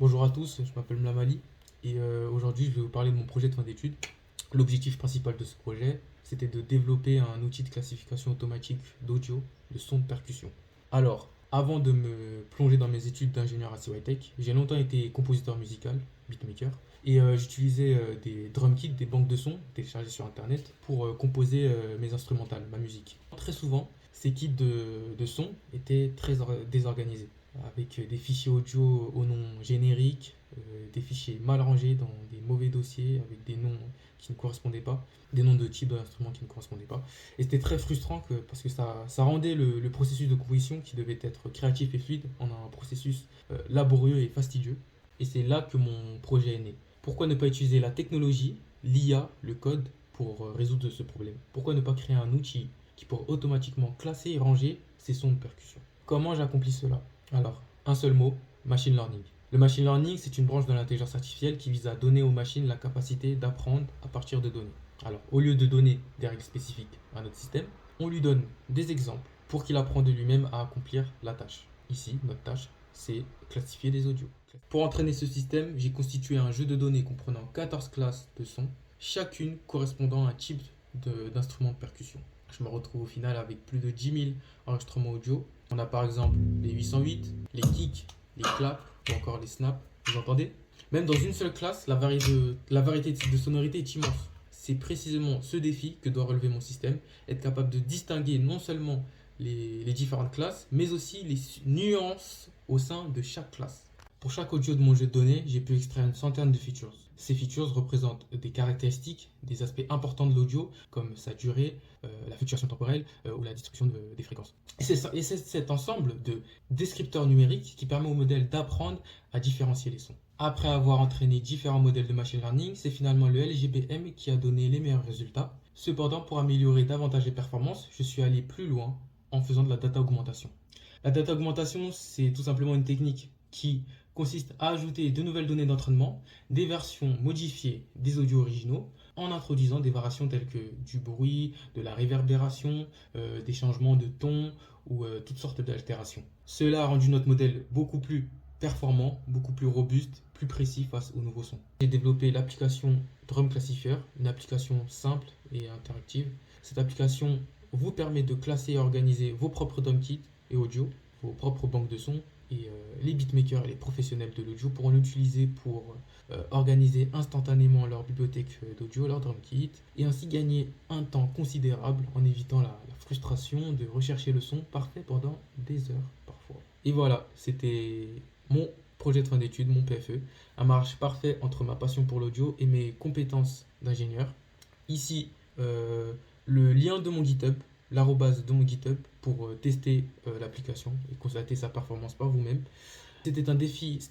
Bonjour à tous, je m'appelle Mlamali et aujourd'hui je vais vous parler de mon projet de fin d'études. L'objectif principal de ce projet, c'était de développer un outil de classification automatique d'audio, de son de percussion. Alors, avant de me plonger dans mes études d'ingénieur à CYTech, j'ai longtemps été compositeur musical, beatmaker, et j'utilisais des drum kits, des banques de sons téléchargées sur internet pour composer mes instrumentales, ma musique. Très souvent, ces kits de sons étaient désorganisés, avec des fichiers audio au nom générique, des fichiers mal rangés dans des mauvais dossiers, avec des noms qui ne correspondaient pas, des noms de types d'instruments qui ne correspondaient pas. Et c'était très frustrant parce que ça rendait le processus de composition, qui devait être créatif et fluide, en un processus laborieux et fastidieux. Et c'est là que mon projet est né. Pourquoi ne pas utiliser la technologie, l'IA, le code, pour résoudre ce problème? Pourquoi ne pas créer un outil qui pourrait automatiquement classer et ranger ces sons de percussion? Comment j'accomplis cela? Alors, un seul mot, machine learning. Le machine learning, c'est une branche de l'intelligence artificielle qui vise à donner aux machines la capacité d'apprendre à partir de données. Alors, au lieu de donner des règles spécifiques à notre système, on lui donne des exemples pour qu'il apprenne de lui-même à accomplir la tâche. Ici, notre tâche, c'est classifier des audios. Pour entraîner ce système, j'ai constitué un jeu de données comprenant 14 classes de sons, chacune correspondant à un type d'instrument de percussion. Je me retrouve au final avec plus de 10 000 enregistrements audio. On a par exemple les 808, les kicks, les claps ou encore les snaps. Vous entendez? Même dans une seule classe, la variété de sonorités est immense. C'est précisément ce défi que doit relever mon système, être capable de distinguer non seulement les différentes classes, mais aussi les nuances au sein de chaque classe. Pour chaque audio de mon jeu de données, j'ai pu extraire une centaine de features. Ces features représentent des caractéristiques, des aspects importants de l'audio, comme sa durée, la fluctuation temporelle ou la distribution des fréquences. Et c'est cet ensemble de descripteurs numériques qui permet au modèle d'apprendre à différencier les sons. Après avoir entraîné différents modèles de machine learning, c'est finalement le LGBM qui a donné les meilleurs résultats. Cependant, pour améliorer davantage les performances, je suis allé plus loin en faisant de la data augmentation. La data augmentation, c'est tout simplement une technique qui consiste à ajouter de nouvelles données d'entraînement, des versions modifiées des audios originaux, en introduisant des variations telles que du bruit, de la réverbération, des changements de ton ou toutes sortes d'altérations. Cela a rendu notre modèle beaucoup plus performant, beaucoup plus robuste, plus précis face aux nouveaux sons. J'ai développé l'application Drum Classifier, une application simple et interactive. Cette application vous permet de classer et organiser vos propres drum kits et audio, vos propres banques de sons, et les beatmakers et les professionnels de l'audio pourront l'utiliser pour organiser instantanément leur bibliothèque d'audio, leur drum kit, et ainsi gagner un temps considérable en évitant la frustration de rechercher le son parfait pendant des heures parfois. Et voilà, c'était mon projet de fin d'études, mon PFE, un mariage parfait entre ma passion pour l'audio et mes compétences d'ingénieur. Ici, le lien de mon GitHub, l'arrobase de mon GitHub pour tester l'application et constater sa performance par vous-même. C'était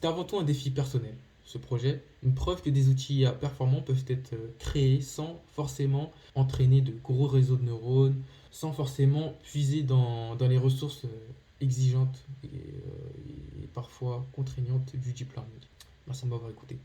avant tout un défi personnel, ce projet, une preuve que des outils performants peuvent être créés sans forcément entraîner de gros réseaux de neurones, sans forcément puiser dans les ressources exigeantes et parfois contraignantes du deep learning. Merci de m'avoir écouté.